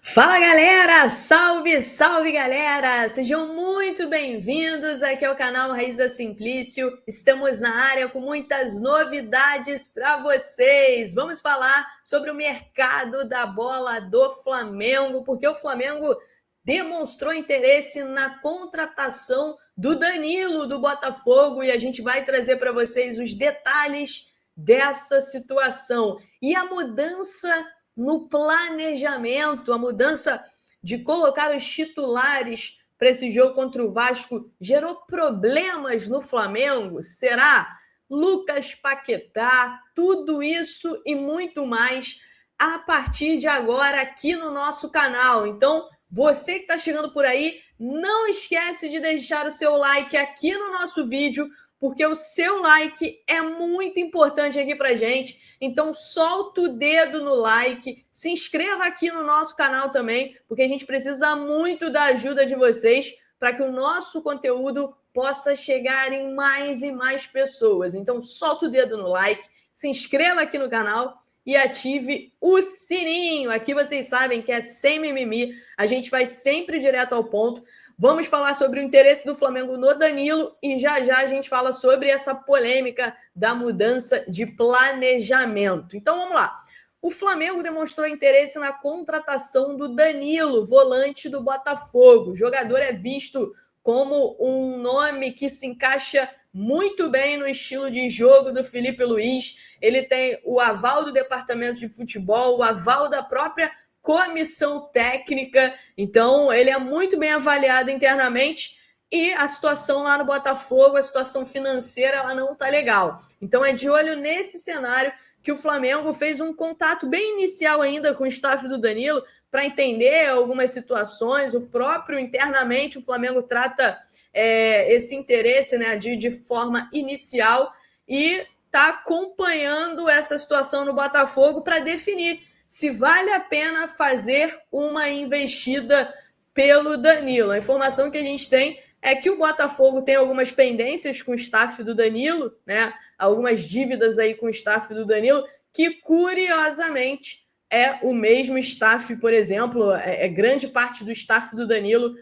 Fala galera! Salve, salve galera! Sejam muito bem-vindos aqui ao canal Raiz da Simplício. Estamos na área com muitas novidades para vocês. Vamos falar sobre o mercado da bola do Flamengo, porque o Flamengo demonstrou interesse na contratação do Danilo do Botafogo e a gente vai trazer para vocês os detalhes dessa situação e a mudança no planejamento, a mudança de colocar os titulares para esse jogo contra o Vasco gerou problemas no Flamengo? Será? Lucas Paquetá, tudo isso e muito mais a partir de agora aqui no nosso canal. Então, você que está chegando por aí, não esquece de deixar o seu like aqui no nosso vídeo, porque o seu like é muito importante aqui pra gente. Então solta o dedo no like, se inscreva aqui no nosso canal também, porque a gente precisa muito da ajuda de vocês para que o nosso conteúdo possa chegar em mais e mais pessoas. Então solta o dedo no like, se inscreva aqui no canal e ative o sininho. Aqui vocês sabem que é sem mimimi, a gente vai sempre direto ao ponto. Vamos falar sobre o interesse do Flamengo no Danilo e já a gente fala sobre essa polêmica da mudança de planejamento. Então vamos lá. O Flamengo demonstrou interesse na contratação do Danilo, volante do Botafogo. O jogador é visto como um nome que se encaixa muito bem no estilo de jogo do Felipe Luiz. Ele tem o aval do departamento de futebol, o aval da própria comissão técnica, então ele é muito bem avaliado internamente e a situação lá no Botafogo, a situação financeira, ela não tá legal. Então é de olho nesse cenário que o Flamengo fez um contato bem inicial ainda com o staff do Danilo para entender algumas situações. O próprio internamente o Flamengo trata esse interesse, né, de forma inicial e está acompanhando essa situação no Botafogo para definir se vale a pena fazer uma investida pelo Danilo. A informação que a gente tem é que o Botafogo tem algumas pendências com o staff do Danilo, né? Algumas dívidas aí com o staff do Danilo, que curiosamente é o mesmo staff, por exemplo, grande parte do staff do Danilo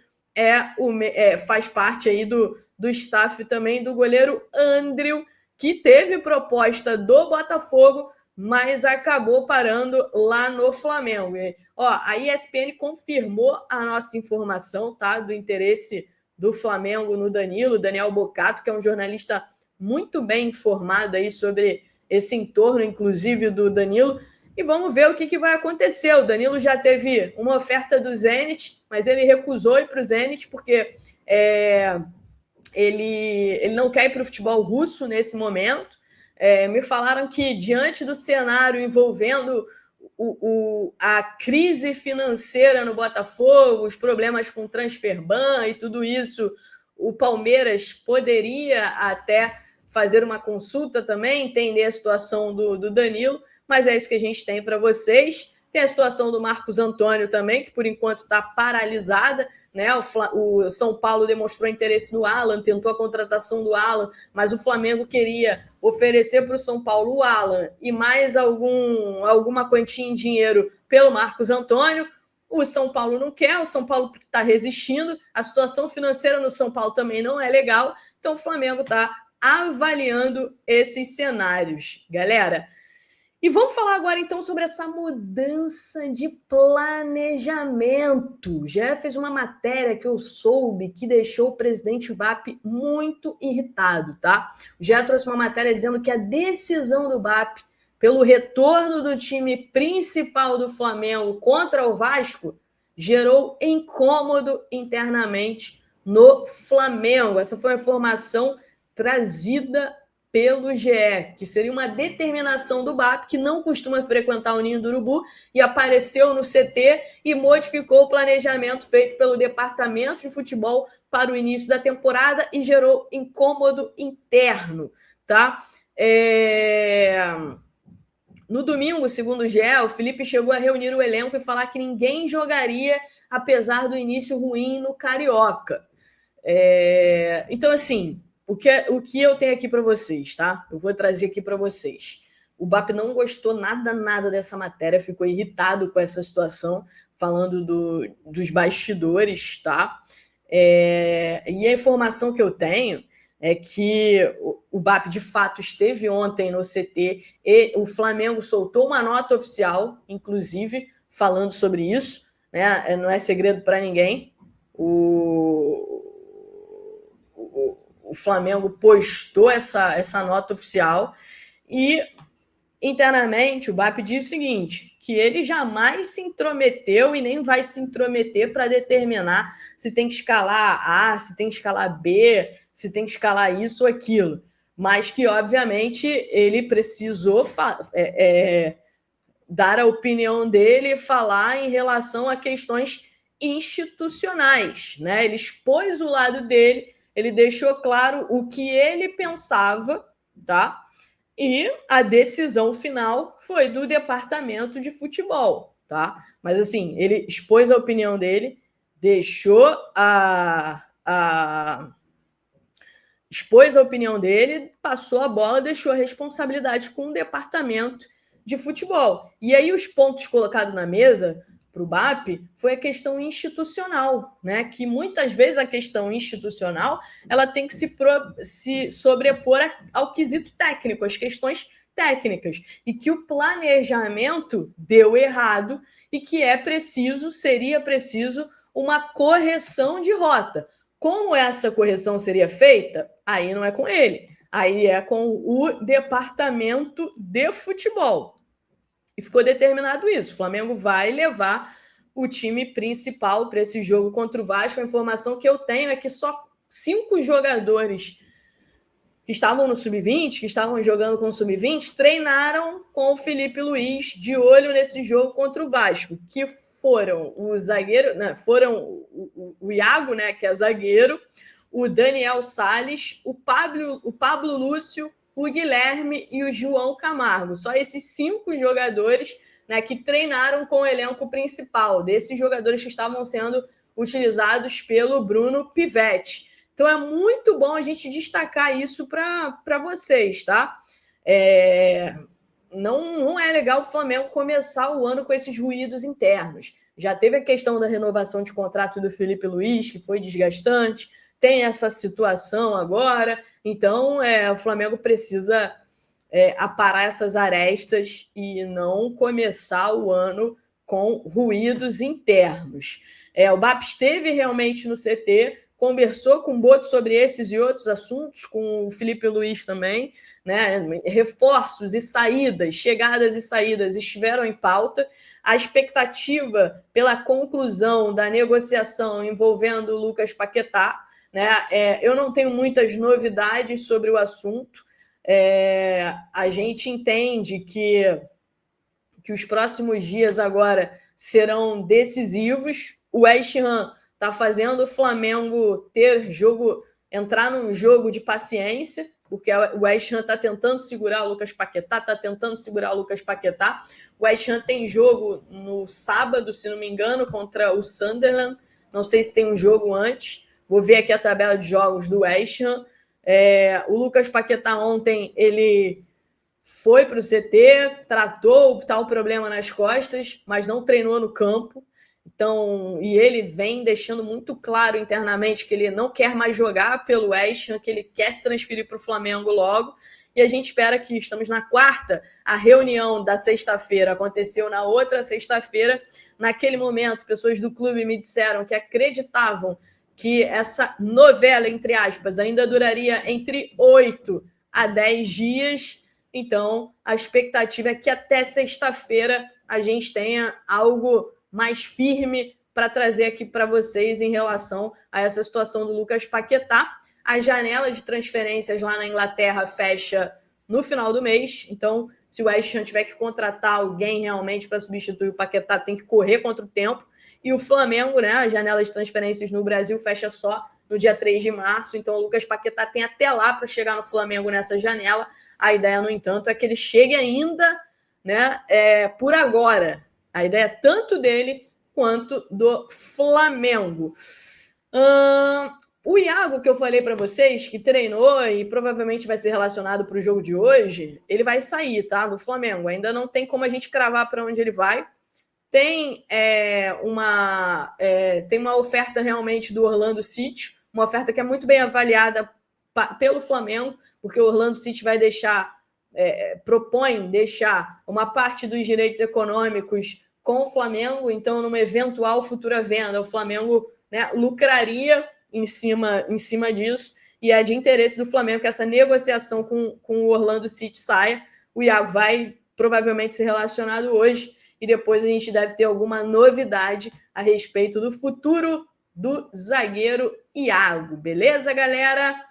faz parte aí do staff também do goleiro Andriel, que teve proposta do Botafogo, mas acabou parando lá no Flamengo. A ESPN confirmou a nossa informação, tá, do interesse do Flamengo no Danilo, Daniel Bocato, que é um jornalista muito bem informado aí sobre esse entorno, inclusive, do Danilo. E vamos ver o que vai acontecer. O Danilo já teve uma oferta do Zenit, mas ele recusou ir para o Zenit porque ele não quer ir para o futebol russo nesse momento. Me falaram que, diante do cenário envolvendo a crise financeira no Botafogo, os problemas com o Transferban e tudo isso, o Palmeiras poderia até fazer uma consulta também, entender a situação do Danilo, mas é isso que a gente tem para vocês. Tem a situação do Marcos Antônio também, que por enquanto está paralisada, né? O São Paulo demonstrou interesse no Alan, tentou a contratação do Alan, mas o Flamengo queria oferecer para o São Paulo o Alan e mais alguma quantia em dinheiro pelo Marcos Antônio. O São Paulo não quer, o São Paulo está resistindo, a situação financeira no São Paulo também não é legal, então o Flamengo está avaliando esses cenários, galera. E vamos falar agora, então, sobre essa mudança de planejamento. Já fez uma matéria que eu soube que deixou o presidente BAP muito irritado, tá? Já trouxe uma matéria dizendo que a decisão do BAP pelo retorno do time principal do Flamengo contra o Vasco gerou incômodo internamente no Flamengo. Essa foi a informação trazida pelo GE, que seria uma determinação do BAP, que não costuma frequentar o Ninho do Urubu, e apareceu no CT e modificou o planejamento feito pelo departamento de futebol para o início da temporada e gerou incômodo interno, tá? No domingo, segundo o GE, o Felipe chegou a reunir o elenco e falar que ninguém jogaria apesar do início ruim no Carioca. Então, assim, o que eu tenho aqui para vocês, tá? Eu vou trazer aqui para vocês. o BAP não gostou nada dessa matéria, ficou irritado com essa situação, falando dos bastidores, tá? E a informação que eu tenho é que o BAP, de fato, esteve ontem no CT e o Flamengo soltou uma nota oficial, inclusive, falando sobre isso, né? Não é segredo para ninguém. O Flamengo postou essa nota oficial e, internamente, o BAP diz o seguinte, que ele jamais se intrometeu e nem vai se intrometer para determinar se tem que escalar A, se tem que escalar B, se tem que escalar isso ou aquilo. Mas que, obviamente, ele precisou dar a opinião dele e falar em relação a questões institucionais, né? Ele expôs o lado dele, ele deixou claro o que ele pensava, tá? E a decisão final foi do departamento de futebol, tá? Mas assim, ele expôs a opinião dele, expôs a opinião dele, passou a bola, deixou a responsabilidade com o departamento de futebol. E aí os pontos colocados na mesa para o BAP foi a questão institucional, né? Que muitas vezes a questão institucional ela tem que se sobrepor ao quesito técnico, às questões técnicas, e que o planejamento deu errado e que seria preciso uma correção de rota. Como essa correção seria feita? Aí não é com ele, aí é com o departamento de futebol. E ficou determinado isso. O Flamengo vai levar o time principal para esse jogo contra o Vasco. A informação que eu tenho é que só 5 jogadores que estavam no Sub-20, que estavam jogando com o Sub-20, treinaram com o Felipe Luiz de olho nesse jogo contra o Vasco, que foram o zagueiro, né, foram o Iago, né, que é zagueiro, o Daniel Salles, o Pablo Lúcio, o Guilherme e o João Camargo. Só esses 5 jogadores, né, que treinaram com o elenco principal, desses jogadores que estavam sendo utilizados pelo Bruno Pivetti. Então é muito bom a gente destacar isso para vocês, tá? Não é legal o Flamengo começar o ano com esses ruídos internos. Já teve a questão da renovação de contrato do Felipe Luiz, que foi desgastante, tem essa situação agora, então o Flamengo precisa aparar essas arestas e não começar o ano com ruídos internos. O BAP esteve realmente no CT, conversou com o Boto sobre esses e outros assuntos, com o Felipe Luiz também, né? Reforços e saídas, chegadas e saídas estiveram em pauta. A expectativa pela conclusão da negociação envolvendo o Lucas Paquetá, né? Eu não tenho muitas novidades sobre o assunto. A gente entende que os próximos dias agora serão decisivos. O West Ham está fazendo o Flamengo entrar num jogo de paciência, porque o West Ham está tentando segurar o Lucas Paquetá, O West Ham tem jogo no sábado, se não me engano, contra o Sunderland. Não sei se tem um jogo antes. Vou ver aqui a tabela de jogos do West Ham. O Lucas Paquetá ontem, ele foi para o CT, tratou o tal problema nas costas, mas não treinou no campo. Então, e ele vem deixando muito claro internamente que ele não quer mais jogar pelo West Ham, que ele quer se transferir para o Flamengo logo. E a gente espera que estamos na quarta. A reunião da sexta-feira aconteceu na outra sexta-feira. Naquele momento, pessoas do clube me disseram que acreditavam que essa novela, entre aspas, ainda duraria entre 8 a 10 dias. Então, a expectativa é que até sexta-feira a gente tenha algo mais firme para trazer aqui para vocês em relação a essa situação do Lucas Paquetá. A janela de transferências lá na Inglaterra fecha no final do mês, então se o West Ham tiver que contratar alguém realmente para substituir o Paquetá, tem que correr contra o tempo. E o Flamengo, né, a janela de transferências no Brasil fecha só no dia 3 de março, então o Lucas Paquetá tem até lá para chegar no Flamengo nessa janela. A ideia, no entanto, é que ele chegue ainda, né, por agora. A ideia é tanto dele quanto do Flamengo. O Iago, que eu falei para vocês, que treinou e provavelmente vai ser relacionado para o jogo de hoje, ele vai sair, tá? Do Flamengo. Ainda não tem como a gente cravar para onde ele vai. Tem uma oferta realmente do Orlando City, uma oferta que é muito bem avaliada pelo Flamengo, porque o Orlando City vai propõe deixar uma parte dos direitos econômicos com o Flamengo, então numa eventual futura venda, o Flamengo, né, lucraria em cima disso, e é de interesse do Flamengo que essa negociação com o Orlando City saia. O Iago vai provavelmente ser relacionado hoje, e depois a gente deve ter alguma novidade a respeito do futuro do zagueiro Iago. Beleza, galera?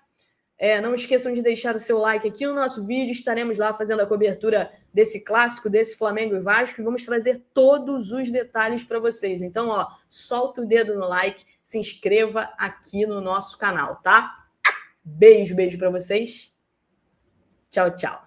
Não esqueçam de deixar o seu like aqui no nosso vídeo. Estaremos lá fazendo a cobertura desse clássico, desse Flamengo e Vasco, e vamos trazer todos os detalhes para vocês. Então, solta o dedo no like, se inscreva aqui no nosso canal, tá? Beijo para vocês. Tchau, tchau.